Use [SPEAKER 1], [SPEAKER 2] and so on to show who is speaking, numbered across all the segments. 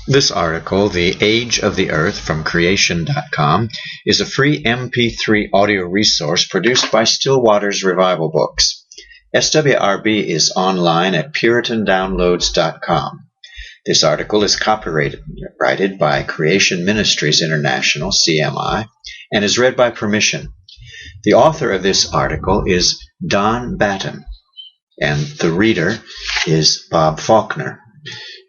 [SPEAKER 1] This article, The Age of the Earth from Creation.com, is a free MP3 audio resource produced by Still Waters Revival Books. SWRB is online at puritandownloads.com. This article is copyrighted by Creation Ministries International, CMI, and is read by permission. The author of this article is Don Batten, and the reader is Bob Faulkner.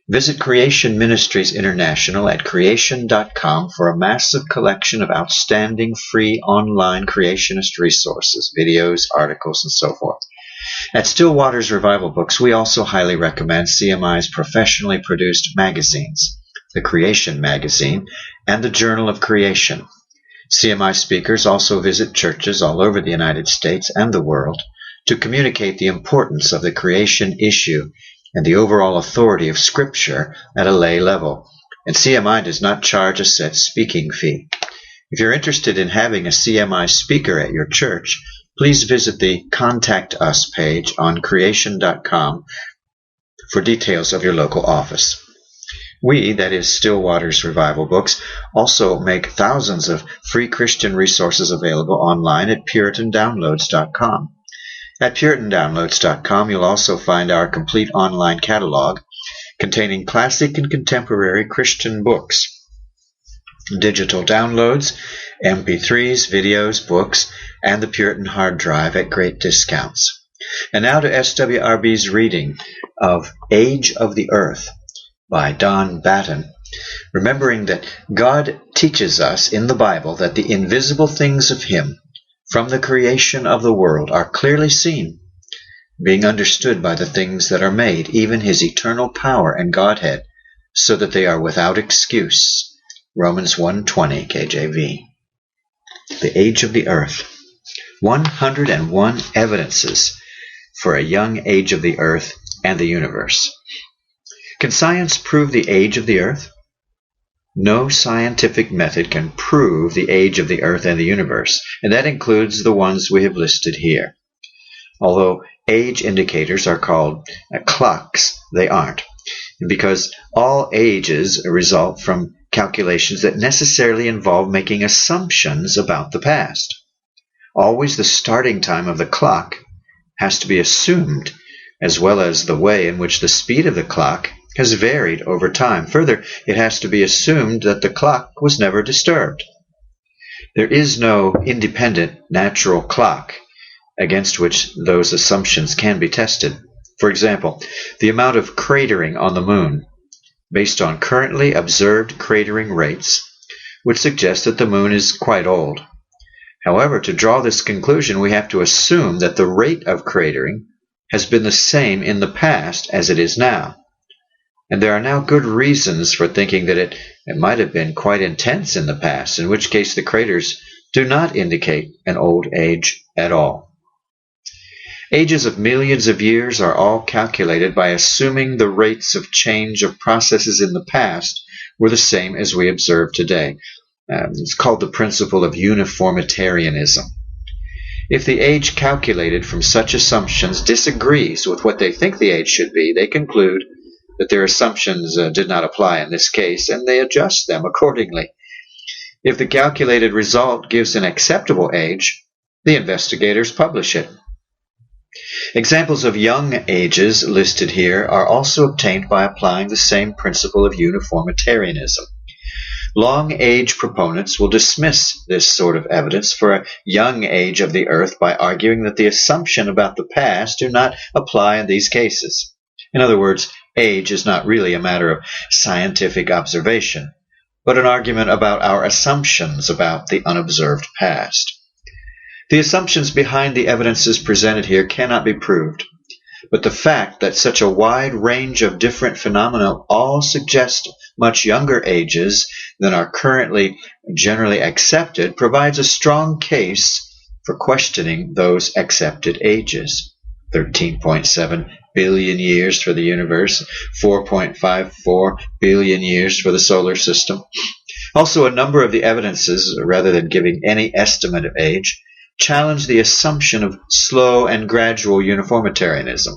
[SPEAKER 1] Visit Creation Ministries International at creation.com for a massive collection of outstanding free online creationist resources, videos, articles, and so forth. At Still Waters Revival Books, we also highly recommend CMI's professionally produced magazines, the Creation Magazine and the Journal of Creation. CMI speakers also visit churches all over the United States and the world to communicate the importance of the creation issue and the overall authority of Scripture at a lay level. And CMI does not charge a set speaking fee. If you're interested in having a CMI speaker at your church, please visit the Contact Us page on creation.com for details of your local office. We, that is Still Waters Revival Books, also make thousands of free Christian resources available online at puritandownloads.com. At puritandownloads.com, you'll also find our complete online catalog containing classic and contemporary Christian books, digital downloads, MP3s, videos, books, and the Puritan hard drive at great discounts. And now to SWRB's reading of Age of the Earth by Don Batten, remembering that God teaches us in the Bible that the invisible things of Him from the creation of the world are clearly seen, being understood by the things that are made, even His eternal power and Godhead, so that they are without excuse. Romans 1:20 KJV. The Age of the Earth. 101 evidences for a young age of the earth and the universe. Can science prove the age of the earth? No scientific method can prove the age of the earth and the universe, and that includes the ones we have listed here. Although age indicators are called clocks, they aren't, because all ages result from calculations that necessarily involve making assumptions about the past. Always the starting time of the clock has to be assumed, as well as the way in which the speed of the clock has varied over time. Further, it has to be assumed that the clock was never disturbed. There is no independent natural clock against which those assumptions can be tested. For example, the amount of cratering on the moon, based on currently observed cratering rates, would suggest that the moon is quite old. However, to draw this conclusion, we have to assume that the rate of cratering has been the same in the past as it is now. And there are now good reasons for thinking that it might have been quite intense in the past, in which case the craters do not indicate an old age at all. Ages of millions of years are all calculated by assuming the rates of change of processes in the past were the same as we observe today. It's called the principle of uniformitarianism. If the age calculated from such assumptions disagrees with what they think the age should be, they conclude that their assumptions did not apply in this case, and they adjust them accordingly. If the calculated result gives an acceptable age, the investigators publish it. Examples of young ages listed here are also obtained by applying the same principle of uniformitarianism. Long age proponents will dismiss this sort of evidence for a young age of the earth by arguing that the assumption about the past do not apply in these cases. In other words, age is not really a matter of scientific observation, but an argument about our assumptions about the unobserved past. The assumptions behind the evidences presented here cannot be proved, but the fact that such a wide range of different phenomena all suggest much younger ages than are currently generally accepted provides a strong case for questioning those accepted ages. 13.7 billion years for the universe, 4.54 billion years for the solar system. Also, a number of the evidences, rather than giving any estimate of age, challenge the assumption of slow and gradual uniformitarianism,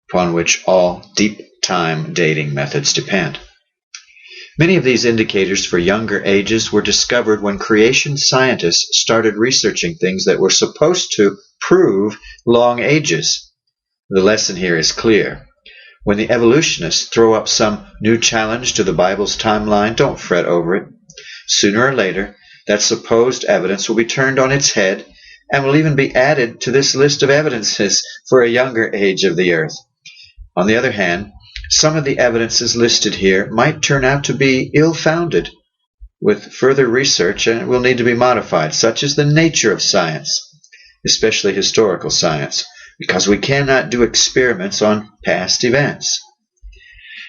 [SPEAKER 1] upon which all deep time dating methods depend. Many of these indicators for younger ages were discovered when creation scientists started researching things that were supposed to prove long ages. The lesson here is clear. When the evolutionists throw up some new challenge to the Bible's timeline, don't fret over it. Sooner or later, that supposed evidence will be turned on its head and will even be added to this list of evidences for a younger age of the earth. On the other hand, some of the evidences listed here might turn out to be ill-founded. With further research, it will need to be modified, such as the nature of science, especially historical science, because we cannot do experiments on past events.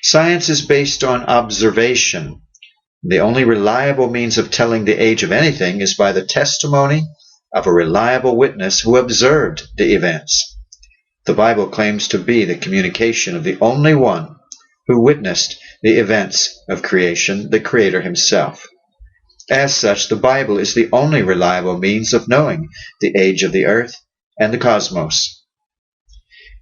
[SPEAKER 1] Science is based on observation. The only reliable means of telling the age of anything is by the testimony of a reliable witness who observed the events. The Bible claims to be the communication of the only one who witnessed the events of creation, the Creator himself. As such, the Bible is the only reliable means of knowing the age of the earth and the cosmos.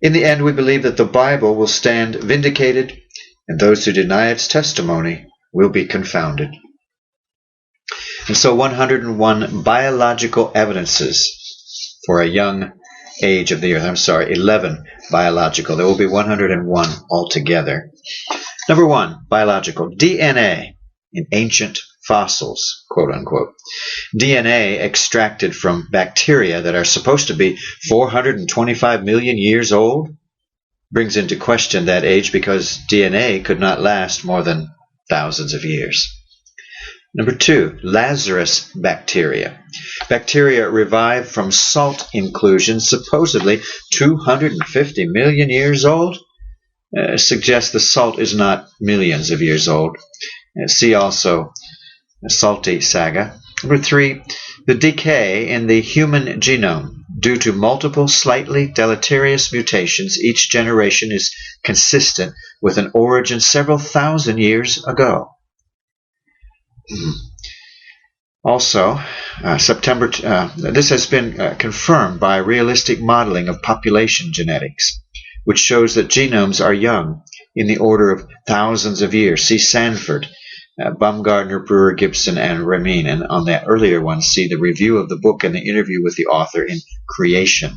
[SPEAKER 1] In the end, we believe that the Bible will stand vindicated, and those who deny its testimony will be confounded. And so 101 biological evidences for a young age of the earth. 11 biological. There will be 101 altogether. Number 1, biological. DNA in ancient fossils, quote unquote. DNA extracted from bacteria that are supposed to be 425 million years old brings into question that age because DNA could not last more than thousands of years. Number 2, Lazarus bacteria. Bacteria revived from salt inclusion, supposedly 250 million years old, suggests the salt is not millions of years old. See also the Salty Saga. Number 3, the decay in the human genome. Due to multiple slightly deleterious mutations, each generation is consistent with an origin several thousand years ago. Also, this has been confirmed by realistic modeling of population genetics, which shows that genomes are young, in the order of thousands of years. See Sanford, Baumgartner, Brewer, Gibson, and Ramin. And on that earlier one, see the review of the book and the interview with the author in Creation.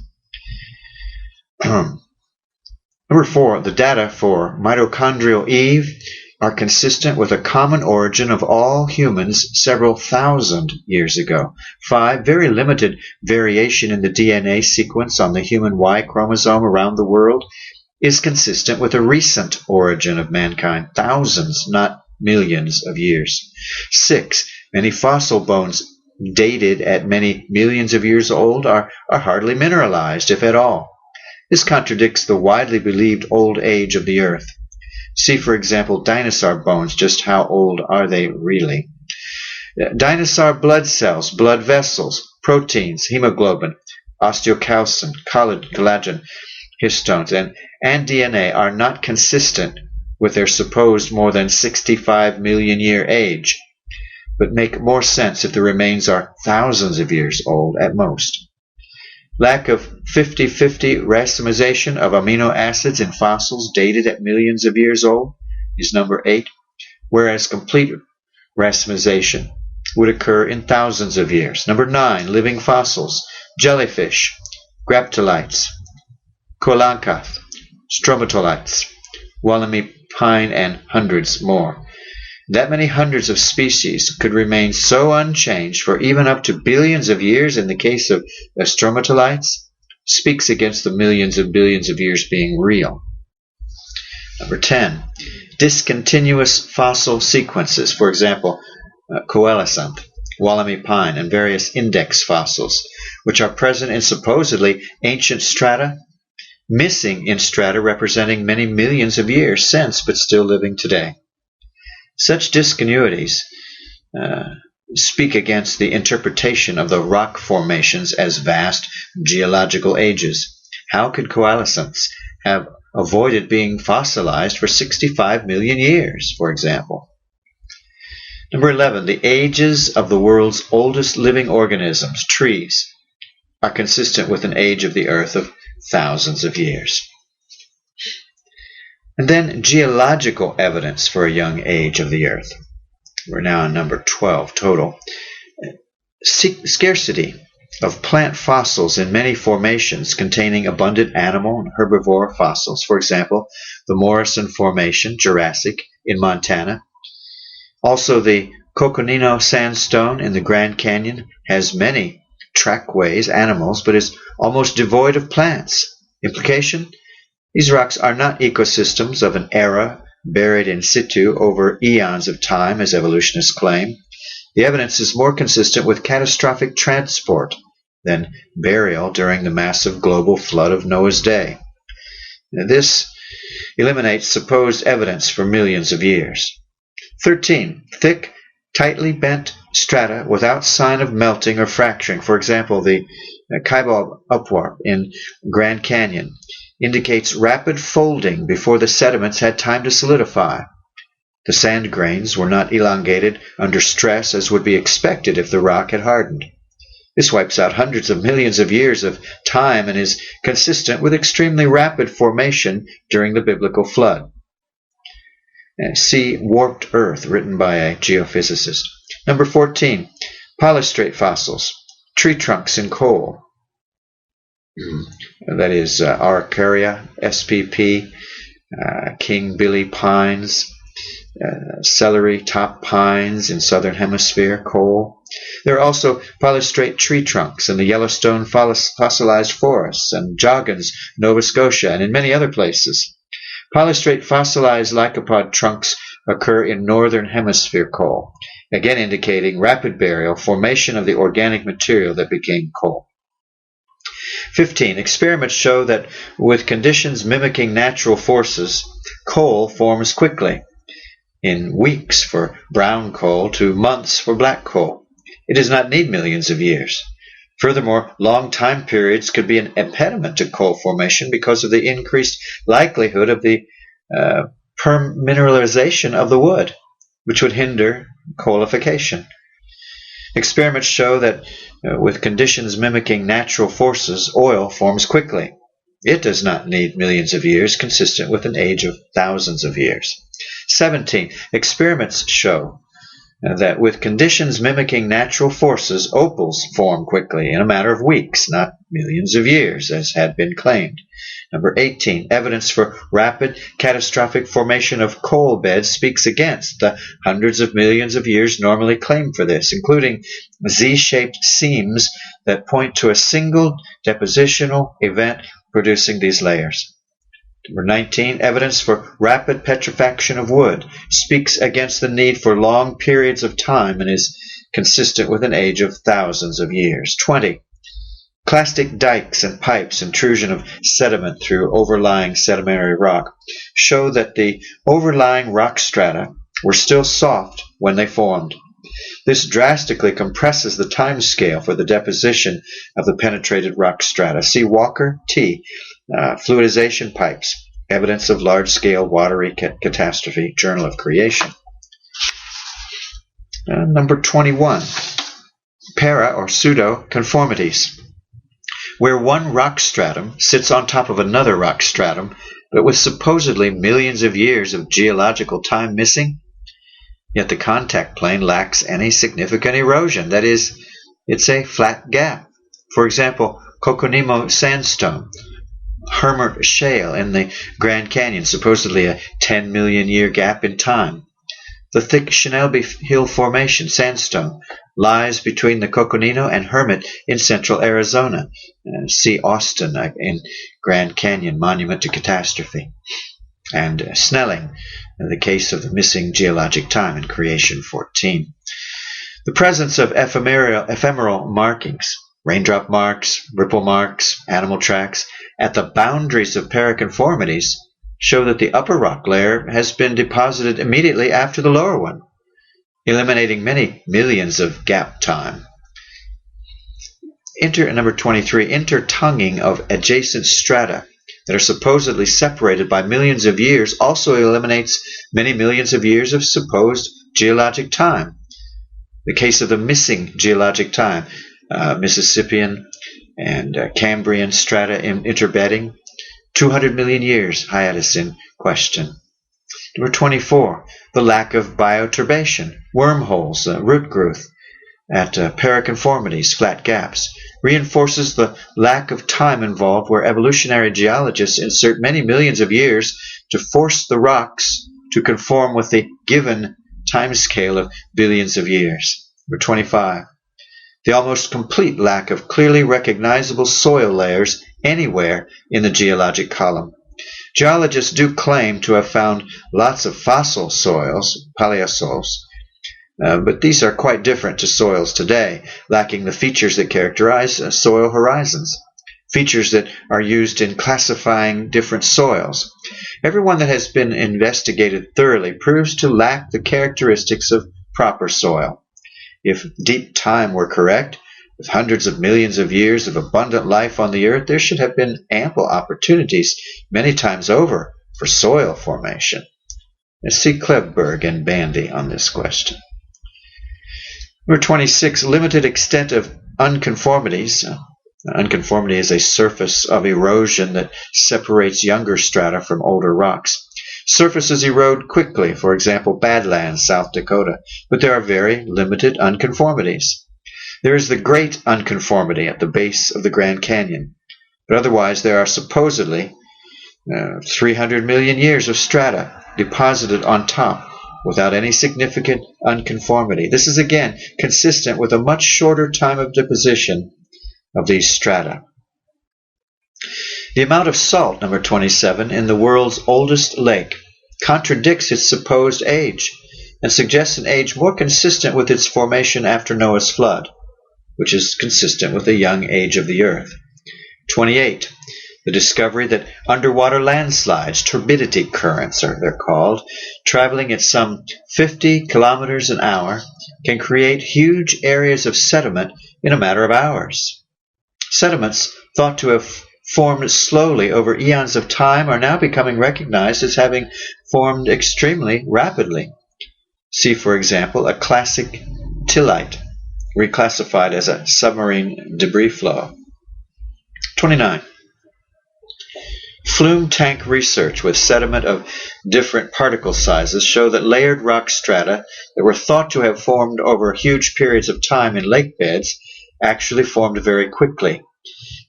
[SPEAKER 1] Number 4, the data for mitochondrial Eve are consistent with a common origin of all humans several thousand years ago. 5, very limited variation in the DNA sequence on the human Y chromosome around the world is consistent with a recent origin of mankind, thousands, not millions of years. 6, many fossil bones dated at many millions of years old are hardly mineralized, if at all. This contradicts the widely believed old age of the earth. See, for example, dinosaur bones. Just how old are they really? Dinosaur blood cells, blood vessels, proteins, hemoglobin, osteocalcin, collagen, histones, and DNA are not consistent with their supposed more than 65 million year age, but make more sense if the remains are thousands of years old at most. Lack of 50-50 racemization of amino acids in fossils dated at millions of years old is number 8, whereas complete racemization would occur in thousands of years. Number 9, living fossils, jellyfish, graptolites, coelacanth, stromatolites, Wollemi pine, and hundreds more. That many hundreds of species could remain so unchanged for even up to billions of years in the case of stromatolites speaks against the millions and billions of years being real. Number 10, discontinuous fossil sequences, for example, coelacanth, Wollemi pine, and various index fossils, which are present in supposedly ancient strata, missing in strata representing many millions of years since but still living today. Such discontinuities speak against the interpretation of the rock formations as vast geological ages. How could coelacanths have avoided being fossilized for 65 million years, for example? Number 11, the ages of the world's oldest living organisms, trees, are consistent with an age of the earth of thousands of years. And then geological evidence for a young age of the earth. We're now on number 12 total. Scarcity of plant fossils in many formations containing abundant animal and herbivore fossils. For example, the Morrison Formation, Jurassic, in Montana. Also, the Coconino Sandstone in the Grand Canyon has many trackways, animals, but is almost devoid of plants. Implication? These rocks are not ecosystems of an era buried in situ over eons of time, as evolutionists claim. The evidence is more consistent with catastrophic transport than burial during the massive global flood of Noah's day. This eliminates supposed evidence for millions of years. 13. Thick, tightly bent strata without sign of melting or fracturing. For example, the Kaibab Upwarp in Grand Canyon indicates rapid folding before the sediments had time to solidify. The sand grains were not elongated under stress as would be expected if the rock had hardened. This wipes out hundreds of millions of years of time and is consistent with extremely rapid formation during the biblical flood. See Warped Earth, written by a geophysicist. Number 14. Polystrate fossils, tree trunks in coal. That is Araucaria spp, King Billy pines, celery top pines in southern hemisphere, coal. There are also polystrate tree trunks in the Yellowstone fossilized forests and Joggins, Nova Scotia, and in many other places. Polystrate fossilized lycopod trunks occur in northern hemisphere coal, again indicating rapid burial, formation of the organic material that became coal. 15. Experiments show that with conditions mimicking natural forces, coal forms quickly, in weeks for brown coal to months for black coal. It does not need millions of years. Furthermore, long time periods could be an impediment to coal formation because of the increased likelihood of the permineralization of the wood, which would hinder coalification. Experiments show that with conditions mimicking natural forces, oil forms quickly. It does not need millions of years, consistent with an age of thousands of years. 17. Experiments show that with conditions mimicking natural forces, opals form quickly in a matter of weeks, not millions of years, as had been claimed. Number 18. Evidence for rapid catastrophic formation of coal beds speaks against the hundreds of millions of years normally claimed for this, including Z-shaped seams that point to a single depositional event producing these layers. Number 19, evidence for rapid petrifaction of wood speaks against the need for long periods of time and is consistent with an age of thousands of years. 20, clastic dikes and pipes, intrusion of sediment through overlying sedimentary rock, show that the overlying rock strata were still soft when they formed. This drastically compresses the time scale for the deposition of the penetrated rock strata. See Walker T. Fluidization pipes, evidence of large-scale watery catastrophe, Journal of Creation. Number 21, para or pseudo-conformities, where one rock stratum sits on top of another rock stratum, but with supposedly millions of years of geological time missing, yet the contact plane lacks any significant erosion. That is, it's a flat gap. For example, Coconino Sandstone, Hermit Shale in the Grand Canyon, supposedly a 10 million year gap in time. The thick Chenalby Hill Formation sandstone lies between the Coconino and Hermit in central Arizona. See Austin in Grand Canyon, Monument to Catastrophe. And Snelling, the case of the missing geologic time in Creation 14. The presence of ephemeral markings, raindrop marks, ripple marks, animal tracks, at the boundaries of paraconformities show that the upper rock layer has been deposited immediately after the lower one, eliminating many millions of gap time. Number 23, intertonguing of adjacent strata that are supposedly separated by millions of years also eliminates many millions of years of supposed geologic time. The case of the missing geologic time, Mississippian and Cambrian strata interbedding, 200 million years hiatus in question. Number 24, the lack of bioturbation, wormholes, root growth at paraconformities, flat gaps, reinforces the lack of time involved where evolutionary geologists insert many millions of years to force the rocks to conform with the given timescale of billions of years. Number 25, the almost complete lack of clearly recognizable soil layers anywhere in the geologic column. Geologists do claim to have found lots of fossil soils, paleosols, but these are quite different to soils today, lacking the features that characterize soil horizons, features that are used in classifying different soils. Everyone that has been investigated thoroughly proves to lack the characteristics of proper soil. If deep time were correct, with hundreds of millions of years of abundant life on the earth, there should have been ample opportunities many times over for soil formation. Let's see Klebberg and Bandy on this question. Number 26, limited extent of unconformities. Unconformity is a surface of erosion that separates younger strata from older rocks. Surfaces erode quickly, for example, Badlands, South Dakota, but there are very limited unconformities. There is the great unconformity at the base of the Grand Canyon, but otherwise there are supposedly 300 million years of strata deposited on top without any significant unconformity. This is again consistent with a much shorter time of deposition of these strata. The amount of salt, number 27, in the world's oldest lake contradicts its supposed age and suggests an age more consistent with its formation after Noah's flood, which is consistent with the young age of the earth. 28. The discovery that underwater landslides, turbidity currents they're called, traveling at some 50 kilometers an hour, can create huge areas of sediment in a matter of hours. Sediments thought to have formed slowly over eons of time are now becoming recognized as having formed extremely rapidly. See, for example, a classic tillite, reclassified as a submarine debris flow. 29. Flume tank research with sediment of different particle sizes show that layered rock strata that were thought to have formed over huge periods of time in lake beds actually formed very quickly.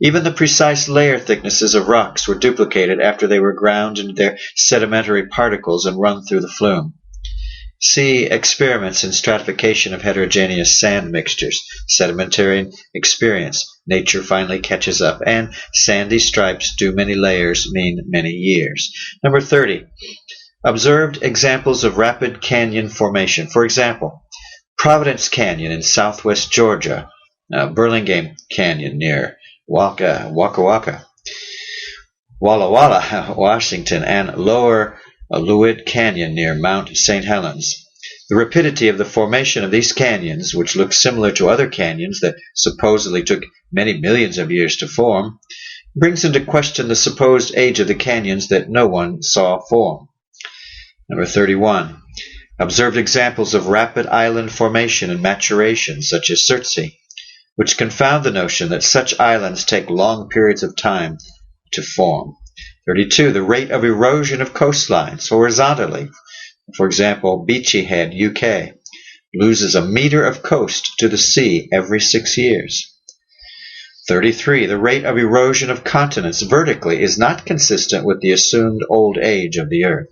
[SPEAKER 1] Even the precise layer thicknesses of rocks were duplicated after they were ground into their sedimentary particles and run through the flume. See experiments in stratification of heterogeneous sand mixtures, sedimentary experience, nature finally catches up, and sandy stripes do many layers mean many years. Number 30. Observed examples of rapid canyon formation. For example, Providence Canyon in southwest Georgia, Burlingame Canyon near Walla Walla, Washington, and Lower Lewitt Canyon near Mount St. Helens. The rapidity of the formation of these canyons, which look similar to other canyons that supposedly took many millions of years to form, brings into question the supposed age of the canyons that no one saw form. Number 31. Observed examples of rapid island formation and maturation, such as Surtsey, which confound the notion that such islands take long periods of time to form. 32. The rate of erosion of coastlines horizontally. For example, Beachy Head, UK, loses a meter of coast to the sea every 6 years. 33. The rate of erosion of continents vertically is not consistent with the assumed old age of the Earth.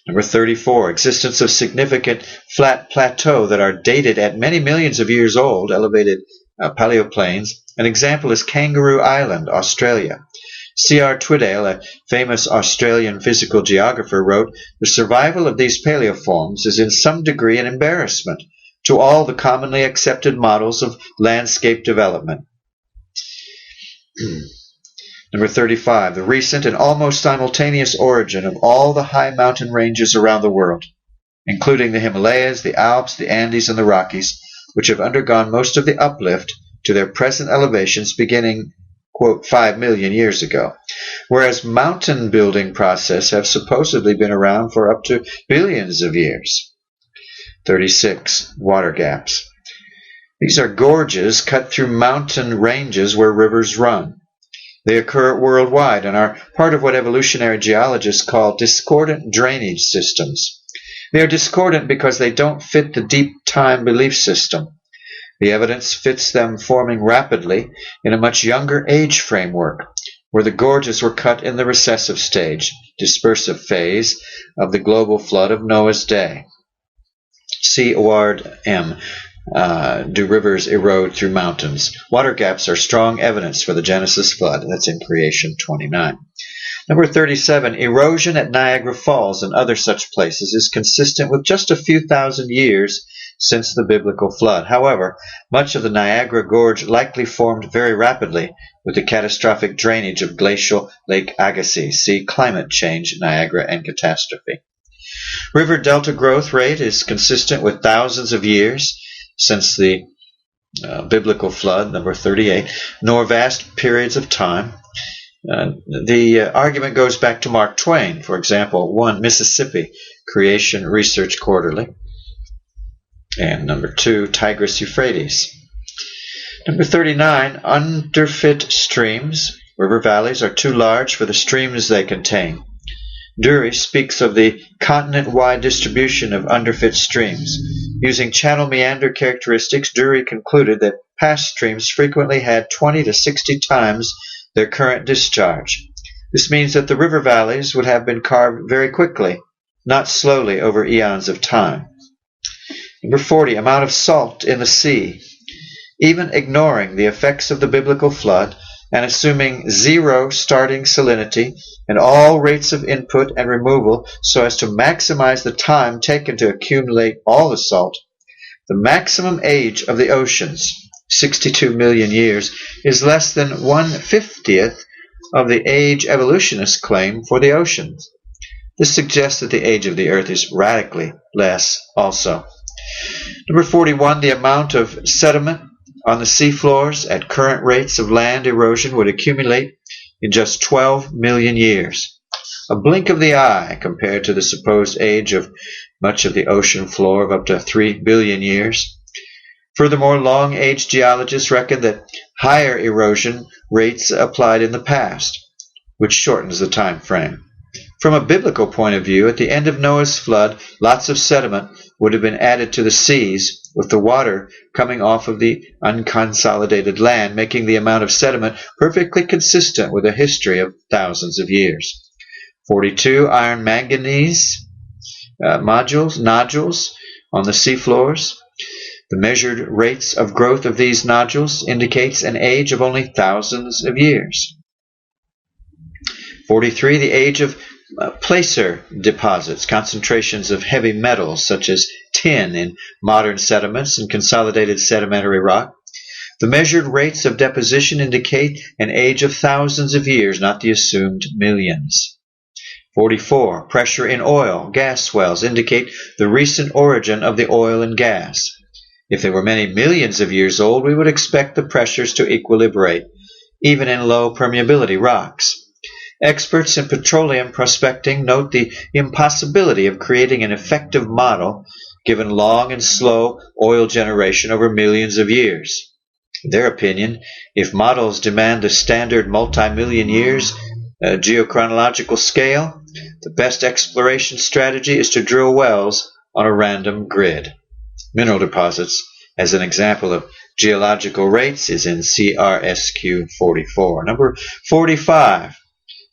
[SPEAKER 1] Number 34. Existence of significant flat plateaux that are dated at many millions of years old, elevated paleoplains. An example is Kangaroo Island, Australia. C.R. Twiddale, a famous Australian physical geographer, wrote, "The survival of these paleoforms is in some degree an embarrassment to all the commonly accepted models of landscape development." Number 35. The recent and almost simultaneous origin of all the high mountain ranges around the world, including the Himalayas, the Alps, the Andes, and the Rockies, which have undergone most of the uplift to their present elevations beginning, quote, 5 million years ago, whereas mountain building process have supposedly been around for up to billions of years. 36. Water gaps. These are gorges cut through mountain ranges where rivers run. They occur worldwide and are part of what evolutionary geologists call discordant drainage systems. They are discordant because they don't fit the deep time belief system. The evidence fits them forming rapidly in a much younger age framework, where the gorges were cut in the recessive stage, dispersive phase, of the global flood of Noah's day. See Award M. Do rivers erode through mountains? Water gaps are strong evidence for the Genesis flood. That's in Creation 29. Number 37, erosion at Niagara Falls and other such places is consistent with just a few thousand years since the biblical flood. However, much of the Niagara Gorge likely formed very rapidly with the catastrophic drainage of glacial Lake Agassiz. See Climate Change, Niagara and Catastrophe. River delta growth rate is consistent with thousands of years since the biblical flood, number 38, nor vast periods of time. The argument goes back to Mark Twain, for example, 1 Mississippi, Creation Research Quarterly, and number 2 Tigris-Euphrates. Number 39, underfit streams. River valleys are too large for the streams they contain. Dury speaks of the continent-wide distribution of underfit streams. Using channel meander characteristics, Dury concluded that past streams frequently had 20 to 60 times their current discharge. This means that the river valleys would have been carved very quickly, not slowly over eons of time. Number 40, amount of salt in the sea. Even ignoring the effects of the biblical flood and assuming zero starting salinity and all rates of input and removal so as to maximize the time taken to accumulate all the salt, the maximum age of the oceans, 62 million years, is less than 1/50th of the age evolutionists claim for the oceans. This suggests that the age of the earth is radically less also. Number 41, the amount of sediment on the seafloors at current rates of land erosion would accumulate in just 12 million years. A blink of the eye compared to the supposed age of much of the ocean floor of up to 3 billion years. Furthermore, long-age geologists reckon that higher erosion rates applied in the past, which shortens the time frame. From a biblical point of view, at the end of Noah's flood, lots of sediment would have been added to the seas, with the water coming off of the unconsolidated land, making the amount of sediment perfectly consistent with a history of thousands of years. 42, iron manganese nodules on the seafloors. The measured rates of growth of these nodules indicates an age of only thousands of years. 43, the age of placer deposits, concentrations of heavy metals such as tin in modern sediments and consolidated sedimentary rock. The measured rates of deposition indicate an age of thousands of years, not the assumed millions. 44. Pressure in oil, gas wells indicate the recent origin of the oil and gas. If they were many millions of years old, we would expect the pressures to equilibrate, even in low permeability rocks. Experts in petroleum prospecting note the impossibility of creating an effective model given long and slow oil generation over millions of years. In their opinion, if models demand the standard multi-million years geochronological scale, the best exploration strategy is to drill wells on a random grid. Mineral deposits, as an example of geological rates, is in CRSQ 44. Number 45.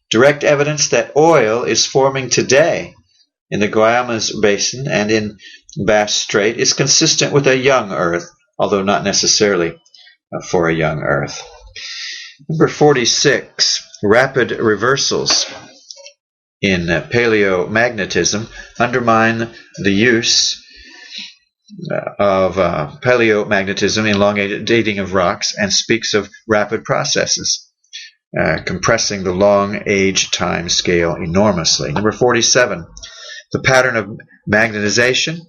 [SPEAKER 1] Direct evidence that oil is forming today in the Guaymas Basin and in Bass Strait is consistent with a young Earth, although not necessarily for a young Earth. Number 46. Rapid reversals in paleomagnetism undermine the use of paleomagnetism in long dating of rocks and speaks of rapid processes. Compressing the long age time scale enormously. Number 47, the pattern of magnetization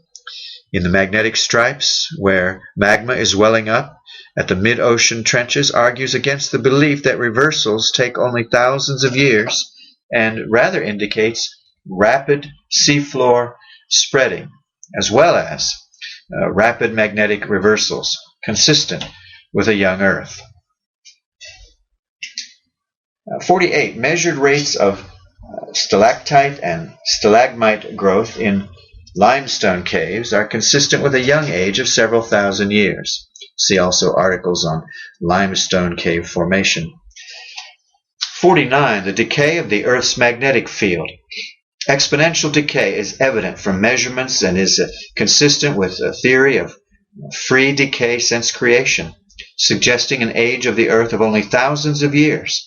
[SPEAKER 1] in the magnetic stripes where magma is welling up at the mid-ocean trenches argues against the belief that reversals take only thousands of years and rather indicates rapid seafloor spreading as well as rapid magnetic reversals consistent with a young Earth. 48. Measured rates of stalactite and stalagmite growth in limestone caves are consistent with a young age of several thousand years. See also articles on limestone cave formation. 49. The decay of the Earth's magnetic field. Exponential decay is evident from measurements and is consistent with a theory of free decay since creation, suggesting an age of the Earth of only thousands of years.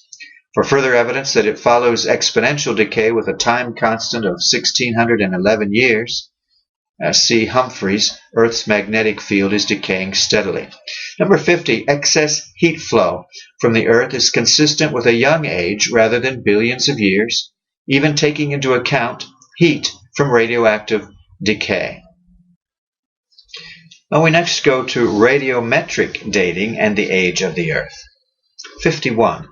[SPEAKER 1] For further evidence that it follows exponential decay with a time constant of 1611 years, see Humphreys, Earth's magnetic field is decaying steadily. Number 50, excess heat flow from the Earth is consistent with a young age rather than billions of years, even taking into account heat from radioactive decay. Now we next go to radiometric dating and the age of the Earth. 51.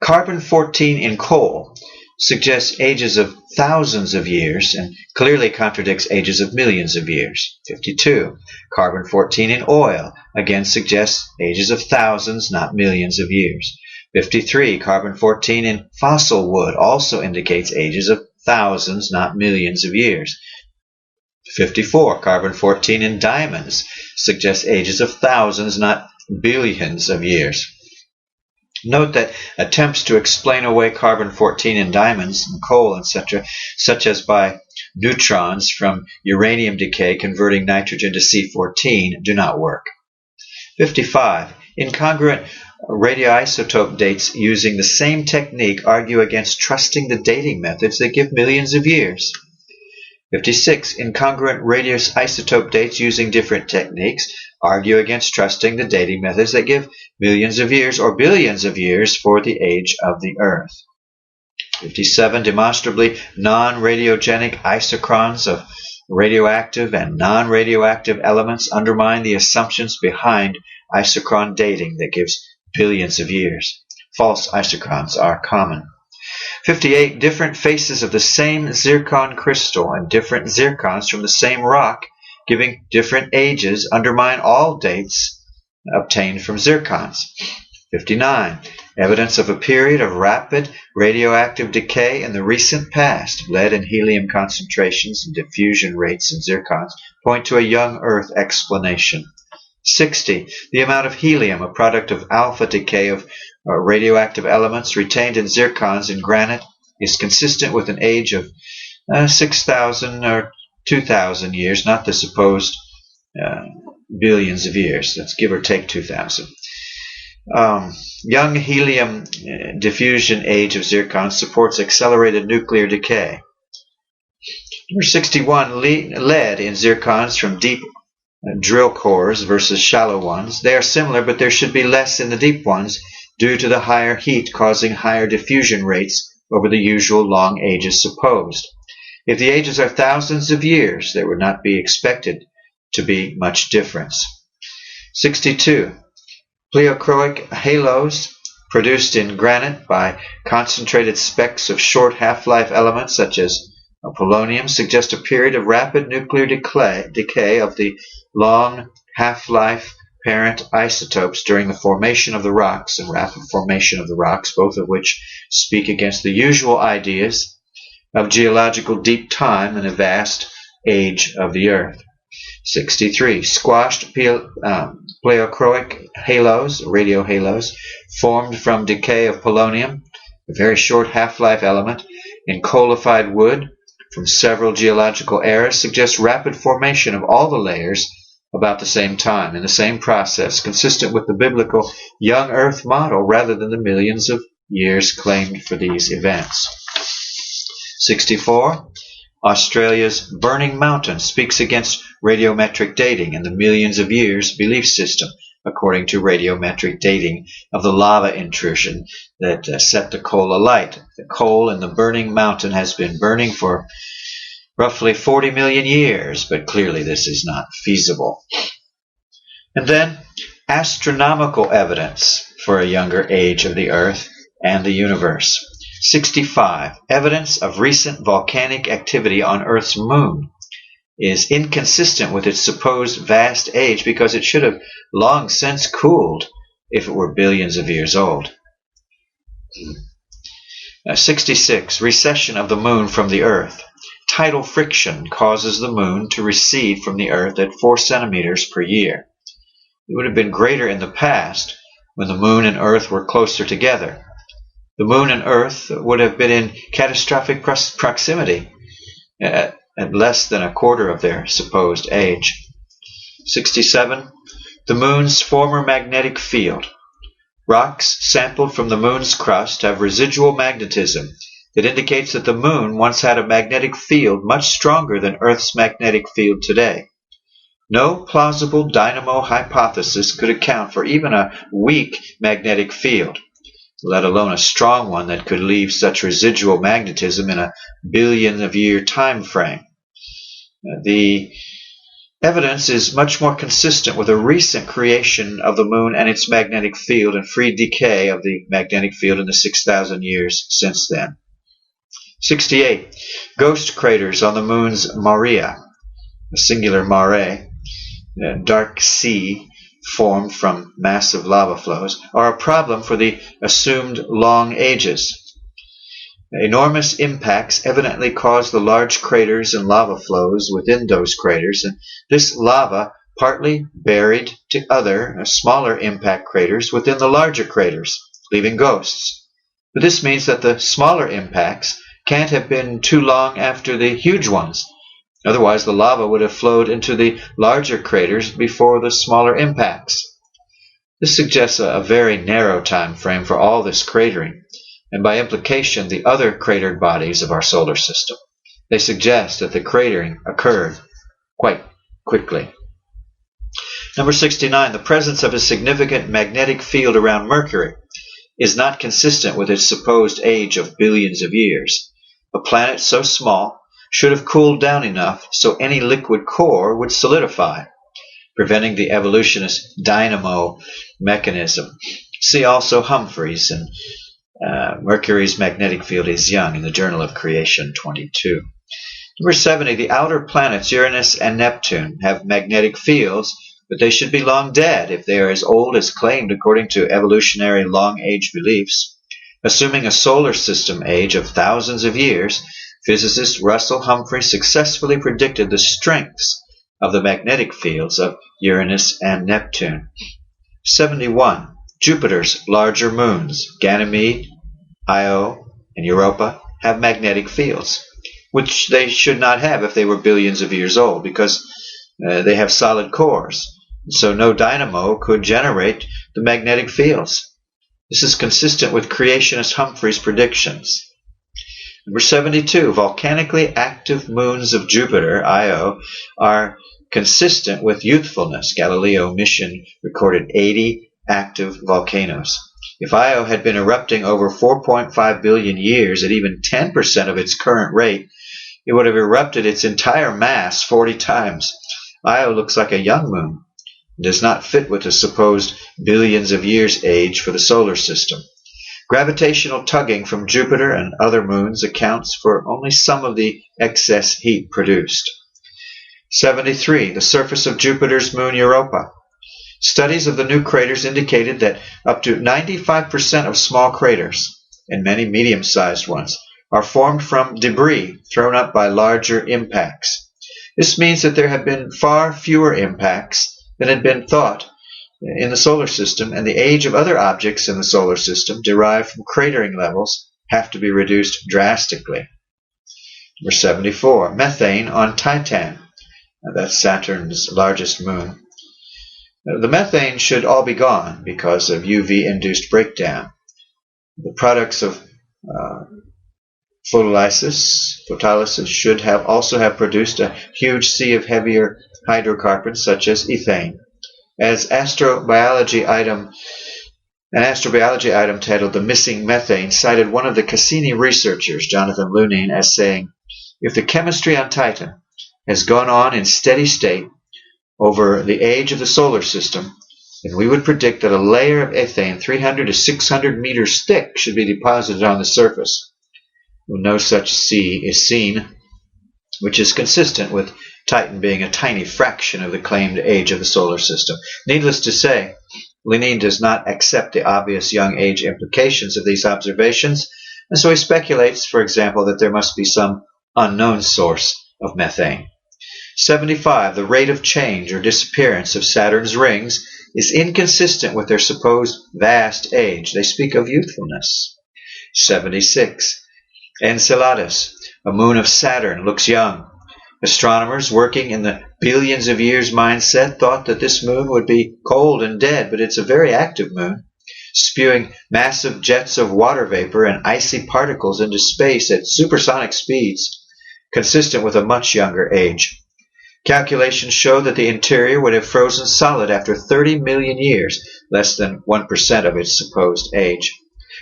[SPEAKER 1] Carbon-14 in coal suggests ages of thousands of years and clearly contradicts ages of millions of years. 52. Carbon-14 in oil again suggests ages of thousands, not millions of years. 53. Carbon-14 in fossil wood also indicates ages of thousands, not millions of years. 54. Carbon-14 in diamonds suggests ages of thousands, not billions of years. Note that attempts to explain away carbon-14 in diamonds and coal, etc., such as by neutrons from uranium decay converting nitrogen to C14, do not work. 55. Incongruent radioisotope dates using the same technique argue against trusting the dating methods that give millions of years. 56. Incongruent radioisotope dates using different techniques argue against trusting the dating methods that give millions of years or billions of years for the age of the Earth. 57. Demonstrably non-radiogenic isochrons of radioactive and non-radioactive elements undermine the assumptions behind isochron dating that gives billions of years. False isochrons are common. 58. Different faces of the same zircon crystal and different zircons from the same rock giving different ages undermine all dates obtained from zircons. 59. Evidence of a period of rapid radioactive decay in the recent past, lead and helium concentrations and diffusion rates in zircons point to a young Earth explanation. 60. The amount of helium, a product of alpha decay of radioactive elements retained in zircons in granite, is consistent with an age of 6,000 or 2,000 years, not the supposed billions of years. Let's give or take 2,000. Young helium diffusion age of zircon supports accelerated nuclear decay. Number 61, lead in zircons from deep drill cores versus shallow ones. They are similar, but there should be less in the deep ones due to the higher heat causing higher diffusion rates over the usual long ages supposed. If the ages are thousands of years, there would not be expected to be much difference. 62. Pleochroic halos produced in granite by concentrated specks of short half-life elements such as polonium suggest a period of rapid nuclear decay of the long half-life parent isotopes during the formation of the rocks and rapid formation of the rocks, both of which speak against the usual ideas of geological deep time and a vast age of the Earth. 63. Squashed pleochroic halos, radio halos, formed from decay of polonium, a very short half-life element, in coalified wood from several geological eras, suggests rapid formation of all the layers about the same time, in the same process, consistent with the biblical young Earth model rather than the millions of years claimed for these events. 64. Australia's Burning Mountain speaks against radiometric dating and the millions of years belief system, according to radiometric dating of the lava intrusion that set the coal alight. The coal in the Burning Mountain has been burning for roughly 40 million years, but clearly this is not feasible. And then, astronomical evidence for a younger age of the Earth and the universe. 65. Evidence of recent volcanic activity on Earth's moon is inconsistent with its supposed vast age because it should have long since cooled if it were billions of years old. 66. Recession of the moon from the Earth. Tidal friction causes the moon to recede from the Earth at 4 centimeters per year. It would have been greater in the past when the moon and Earth were closer together. The moon and Earth would have been in catastrophic proximity at less than a quarter of their supposed age. 67. The moon's former magnetic field. Rocks sampled from the moon's crust have residual magnetism that indicates that the moon once had a magnetic field much stronger than Earth's magnetic field today. No plausible dynamo hypothesis could account for even a weak magnetic field, let alone a strong one that could leave such residual magnetism in a billion-of-year time frame. The evidence is much more consistent with a recent creation of the moon and its magnetic field and free decay of the magnetic field in the 6,000 years since then. 68. Ghost craters on the moon's maria, a singular mare, a dark sea formed from massive lava flows, are a problem for the assumed long ages. Enormous impacts evidently caused the large craters and lava flows within those craters, and this lava partly buried to other smaller impact craters within the larger craters, leaving ghosts. But this means that the smaller impacts can't have been too long after the huge ones. Otherwise, the lava would have flowed into the larger craters before the smaller impacts. This suggests a very narrow time frame for all this cratering, and by implication the other cratered bodies of our solar system. They suggest that the cratering occurred quite quickly. Number 69. The presence of a significant magnetic field around Mercury is not consistent with its supposed age of billions of years. A planet so small should have cooled down enough so any liquid core would solidify, preventing the evolutionist dynamo mechanism. See also Humphreys and Mercury's magnetic field is young in the Journal of Creation 22. Number 70. The outer planets Uranus and Neptune have magnetic fields, but they should be long dead if they are as old as claimed according to evolutionary long-age beliefs. Assuming a solar system age of thousands of years, physicist Russell Humphreys successfully predicted the strengths of the magnetic fields of Uranus and Neptune. 71. Jupiter's larger moons, Ganymede, Io, and Europa, have magnetic fields, which they should not have if they were billions of years old, because they have solid cores. So no dynamo could generate the magnetic fields. This is consistent with creationist Humphreys' predictions. Number 72. Volcanically active moons of Jupiter, Io, are consistent with youthfulness. Galileo mission recorded 80 active volcanoes. If Io had been erupting over 4.5 billion years at even 10% of its current rate, it would have erupted its entire mass 40 times. Io looks like a young moon and does not fit with the supposed billions of years age for the solar system. Gravitational tugging from Jupiter and other moons accounts for only some of the excess heat produced. 73. The surface of Jupiter's moon Europa. Studies of the new craters indicated that up to 95% of small craters, and many medium-sized ones, are formed from debris thrown up by larger impacts. This means that there have been far fewer impacts than had been thought in the solar system, and the age of other objects in the solar system derived from cratering levels have to be reduced drastically. Number 74. Methane on Titan. That's Saturn's largest moon. The methane should all be gone because of UV-induced breakdown. The products of photolysis should also have produced a huge sea of heavier hydrocarbons such as ethane. As an astrobiology item titled "The Missing Methane" cited one of the Cassini researchers, Jonathan Lunine, as saying, "If the chemistry on Titan has gone on in steady state over the age of the solar system, then we would predict that a layer of ethane 300 to 600 meters thick should be deposited on the surface. No such sea is seen, which is consistent with Titan being a tiny fraction of the claimed age of the solar system." Needless to say, Lunine does not accept the obvious young age implications of these observations, And so he speculates, for example, that there must be some unknown source of methane. 75. The rate of change or disappearance of Saturn's rings is inconsistent with their supposed vast age. They speak of youthfulness. 76. Enceladus, a moon of Saturn, looks young. Astronomers working in the billions of years mindset thought that this moon would be cold and dead, but it's a very active moon, spewing massive jets of water vapor and icy particles into space at supersonic speeds, consistent with a much younger age. Calculations show that the interior would have frozen solid after 30 million years, less than 1% of its supposed age.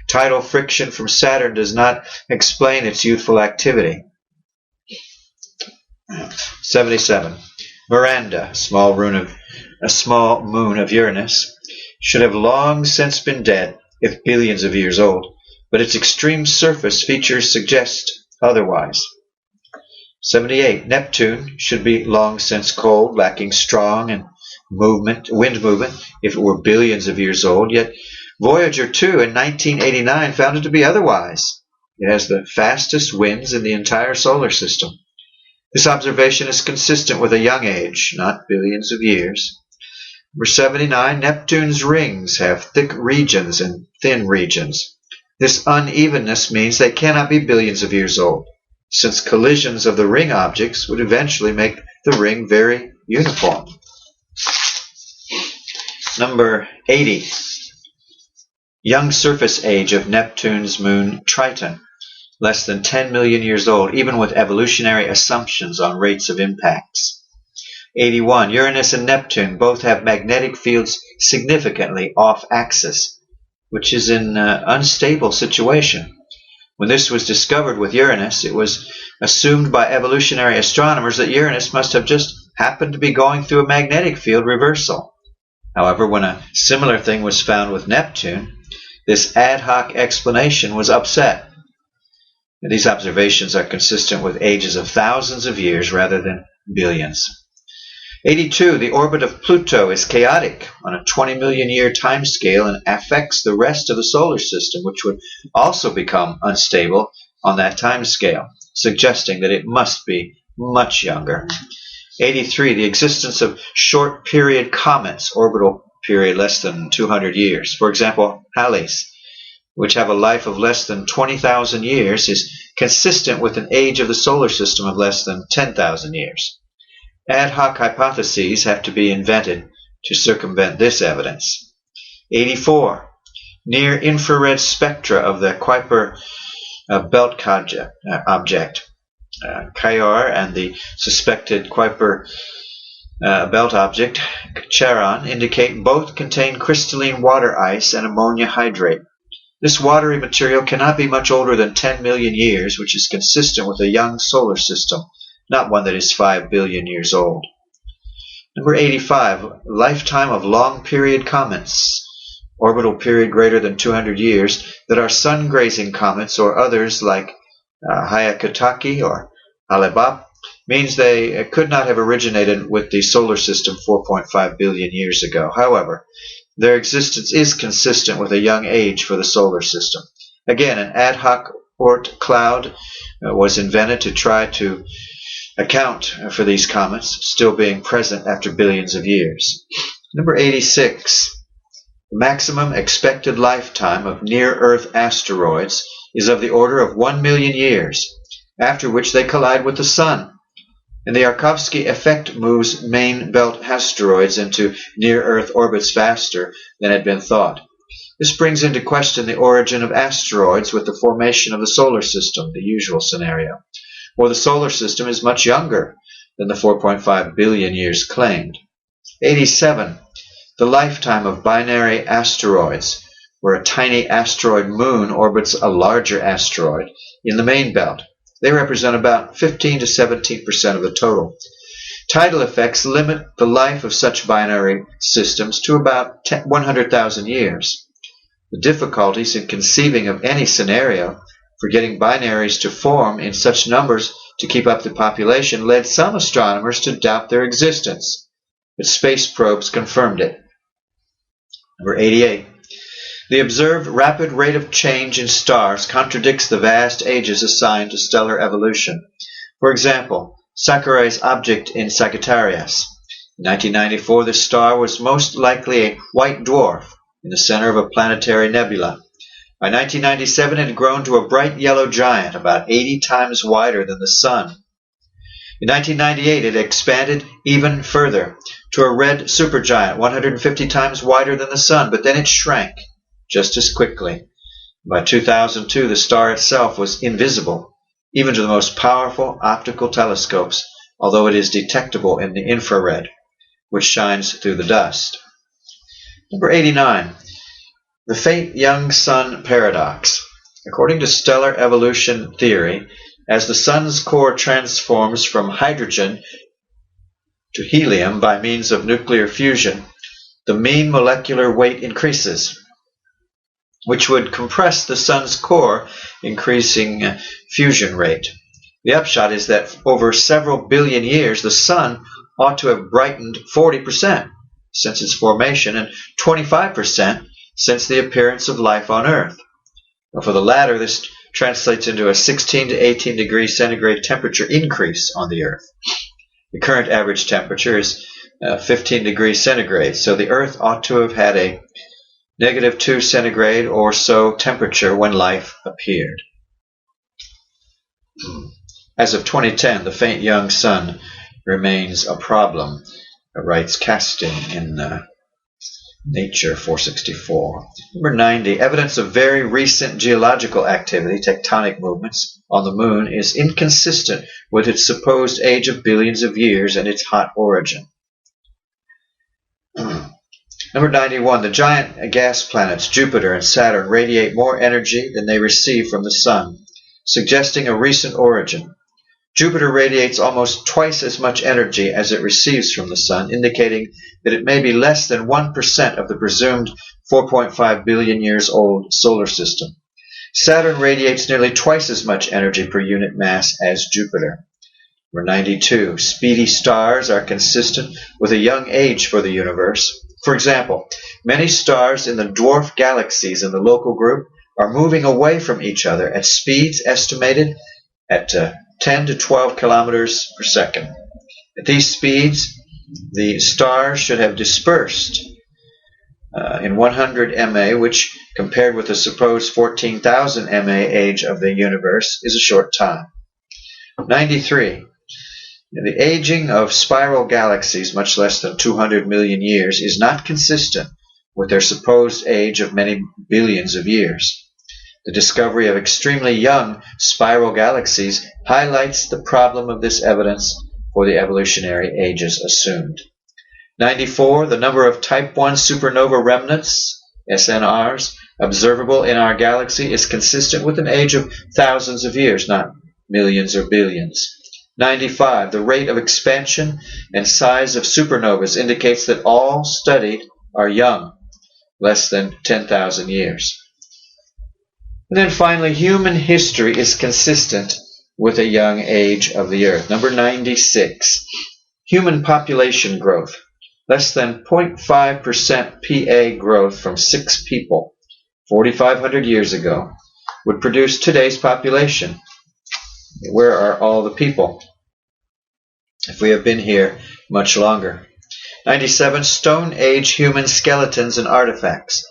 [SPEAKER 1] Tidal friction from Saturn does not explain its youthful activity. 77. Miranda, a small moon of Uranus, should have long since been dead if billions of years old, but its extreme surface features suggest otherwise. 78. Neptune should be long since cold, lacking strong and wind movement if it were billions of years old, yet Voyager 2 in 1989 found it to be otherwise. It has the fastest winds in the entire solar system. This observation is consistent with a young age, not billions of years. Number 79, Neptune's rings have thick regions and thin regions. This unevenness means they cannot be billions of years old, since collisions of the ring objects would eventually make the ring very uniform. Number 80, young surface age of Neptune's moon Triton, less than 10 million years old, even with evolutionary assumptions on rates of impacts. 81. Uranus and Neptune both have magnetic fields significantly off-axis, which is an unstable situation. When this was discovered with Uranus, it was assumed by evolutionary astronomers that Uranus must have just happened to be going through a magnetic field reversal. However, when a similar thing was found with Neptune, this ad hoc explanation was upset. These observations are consistent with ages of thousands of years rather than billions. 82. The orbit of Pluto is chaotic on a 20 million year time scale and affects the rest of the solar system, which would also become unstable on that time scale, suggesting that it must be much younger. 83. The existence of short period comets, orbital period less than 200 years. For example, Halley's, which have a life of less than 20,000 years, is consistent with an age of the solar system of less than 10,000 years. Ad hoc hypotheses have to be invented to circumvent this evidence. 84. Near-infrared spectra of the Kuiper belt object, Kaiar, and the suspected Kuiper belt object, Charon, indicate both contain crystalline water ice and ammonia hydrate. This watery material cannot be much older than 10 million years, which is consistent with a young solar system, not one that is 5 billion years old. Number 85, lifetime of long-period comets, orbital period greater than 200 years, that are sun-grazing comets or others like Hyakutake or Alibab, means they could not have originated with the solar system 4.5 billion years ago. However, their existence is consistent with a young age for the solar system. Again, an ad hoc Oort cloud was invented to try to account for these comets still being present after billions of years. Number 86. The maximum expected lifetime of near-Earth asteroids is of the order of 1 million years, after which they collide with the Sun. And the Yarkovsky effect moves main belt asteroids into near-Earth orbits faster than had been thought. This brings into question the origin of asteroids with the formation of the solar system, the usual scenario. Or the solar system is much younger than the 4.5 billion years claimed. 87. The lifetime of binary asteroids, where a tiny asteroid moon orbits a larger asteroid in the main belt. They represent about 15 to 17% of the total. Tidal effects limit the life of such binary systems to about 100,000 years. The difficulties in conceiving of any scenario for getting binaries to form in such numbers to keep up the population led some astronomers to doubt their existence, but space probes confirmed it. Number 88. The observed rapid rate of change in stars contradicts the vast ages assigned to stellar evolution. For example, Sakurai's object in Sagittarius. In 1994, the star was most likely a white dwarf in the center of a planetary nebula. By 1997, it had grown to a bright yellow giant, about 80 times wider than the Sun. In 1998, it expanded even further to a red supergiant, 150 times wider than the Sun, but then it shrank just as quickly. By 2002, the star itself was invisible, even to the most powerful optical telescopes, although it is detectable in the infrared, which shines through the dust. Number 89, the faint young sun paradox. According to stellar evolution theory, as the sun's core transforms from hydrogen to helium by means of nuclear fusion, the mean molecular weight increases, which would compress the sun's core, increasing fusion rate. The upshot is that over several billion years, the sun ought to have brightened 40% since its formation and 25% since the appearance of life on Earth. For the latter, this translates into a 16 to 18 degrees centigrade temperature increase on the Earth. The current average temperature is 15 degrees centigrade, so the Earth ought to have had a -2 centigrade or so temperature when life appeared. As of 2010, the faint young sun remains a problem, writes Casting in Nature 464. Number 90, evidence of very recent geological activity, tectonic movements, on the moon is inconsistent with its supposed age of billions of years and its hot origin. Number 91, the giant gas planets Jupiter and Saturn radiate more energy than they receive from the Sun, suggesting a recent origin. Jupiter radiates almost twice as much energy as it receives from the Sun, indicating that it may be less than 1% of the presumed 4.5 billion years old solar system. Saturn radiates nearly twice as much energy per unit mass as Jupiter. Number 92, speedy stars are consistent with a young age for the universe. For example, many stars in the dwarf galaxies in the local group are moving away from each other at speeds estimated at 10 to 12 kilometers per second. At these speeds, the stars should have dispersed in 100 MA, which, compared with the supposed 14,000 MA age of the universe, is a short time. 93. The aging of spiral galaxies, much less than 200 million years, is not consistent with their supposed age of many billions of years. The discovery of extremely young spiral galaxies highlights the problem of this evidence for the evolutionary ages assumed. 94. The number of Type 1 supernova remnants, SNRs, observable in our galaxy is consistent with an age of thousands of years, not millions or billions. 95. The rate of expansion and size of supernovas indicates that all studied are young, less than 10,000 years. And then finally, human history is consistent with a young age of the Earth. Number 96. Human population growth. Less than 0.5% PA growth from 6 people 4,500 years ago would produce today's population. Where are all the people if we have been here much longer? 97. Stone Age human skeletons and artifacts.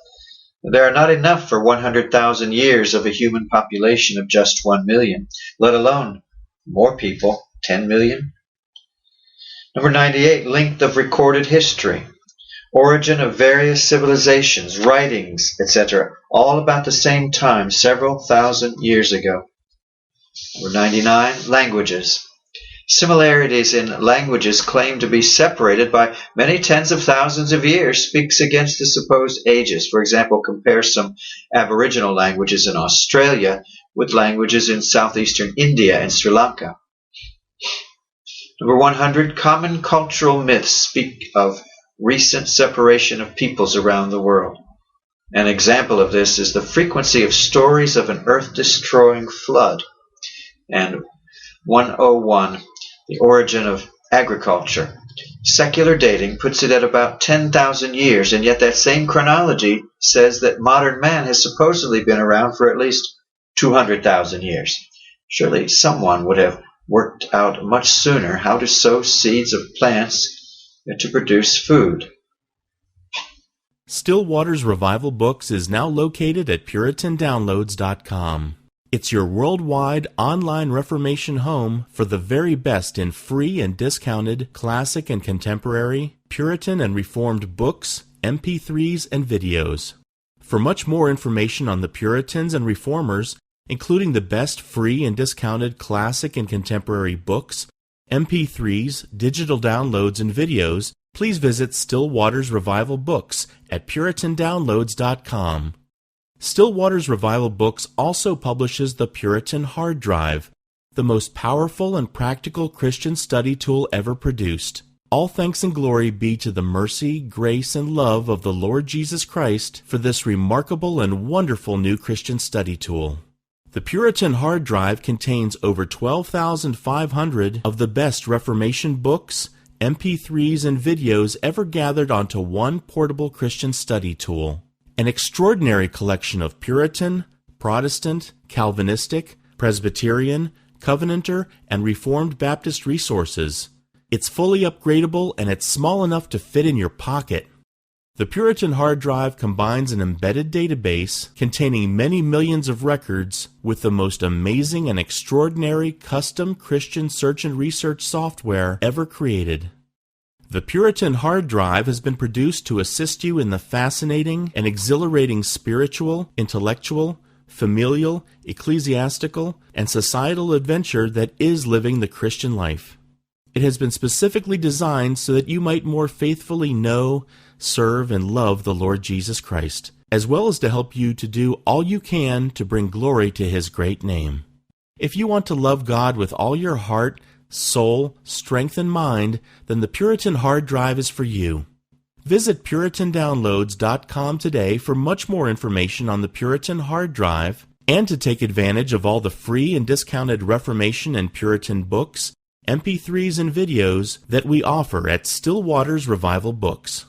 [SPEAKER 1] There are not enough for 100,000 years of a human population of just 1 million, let alone more people, 10 million. Number 98. Length of recorded history. Origin of various civilizations, writings, etc., all about the same time, several thousand years ago. Number 99. Languages. Similarities in languages claimed to be separated by many tens of thousands of years speaks against the supposed ages. For example, compare some Aboriginal languages in Australia with languages in southeastern India and Sri Lanka. Number 100. Common cultural myths speak of recent separation of peoples around the world. An example of this is the frequency of stories of an earth-destroying flood. And 101. The origin of agriculture. Secular dating puts it at about 10,000 years, and yet that same chronology says that modern man has supposedly been around for at least 200,000 years. Surely someone would have worked out much sooner how to sow seeds of plants to produce food.
[SPEAKER 2] Still Waters Revival Books is now located at PuritanDownloads.com. It's your worldwide online Reformation home for the very best in free and discounted classic and contemporary, Puritan and Reformed books, MP3s, and videos. For much more information on the Puritans and Reformers, including the best free and discounted classic and contemporary books, MP3s, digital downloads, and videos, please visit Still Waters Revival Books at PuritanDownloads.com. Still Waters Revival Books also publishes the Puritan Hard Drive, the most powerful and practical Christian study tool ever produced. All thanks and glory be to the mercy, grace, and love of the Lord Jesus Christ for this remarkable and wonderful new Christian study tool. The Puritan Hard Drive contains over 12,500 of the best Reformation books, MP3s, and videos ever gathered onto one portable Christian study tool. An extraordinary collection of Puritan, Protestant, Calvinistic, Presbyterian, Covenanter, and Reformed Baptist resources. It's fully upgradable and it's small enough to fit in your pocket. The Puritan Hard Drive combines an embedded database containing many millions of records with the most amazing and extraordinary custom Christian search and research software ever created. The Puritan Hard Drive has been produced to assist you in the fascinating and exhilarating spiritual, intellectual, familial, ecclesiastical, and societal adventure that is living the Christian life. It has been specifically designed so that you might more faithfully know, serve, and love the Lord Jesus Christ, as well as to help you to do all you can to bring glory to His great name. If you want to love God with all your heart, soul, strength, and mind, then the Puritan Hard Drive is for you. Visit PuritanDownloads.com today for much more information on the Puritan Hard Drive and to take advantage of all the free and discounted Reformation and Puritan books, MP3s, and videos that we offer at Still Waters Revival Books.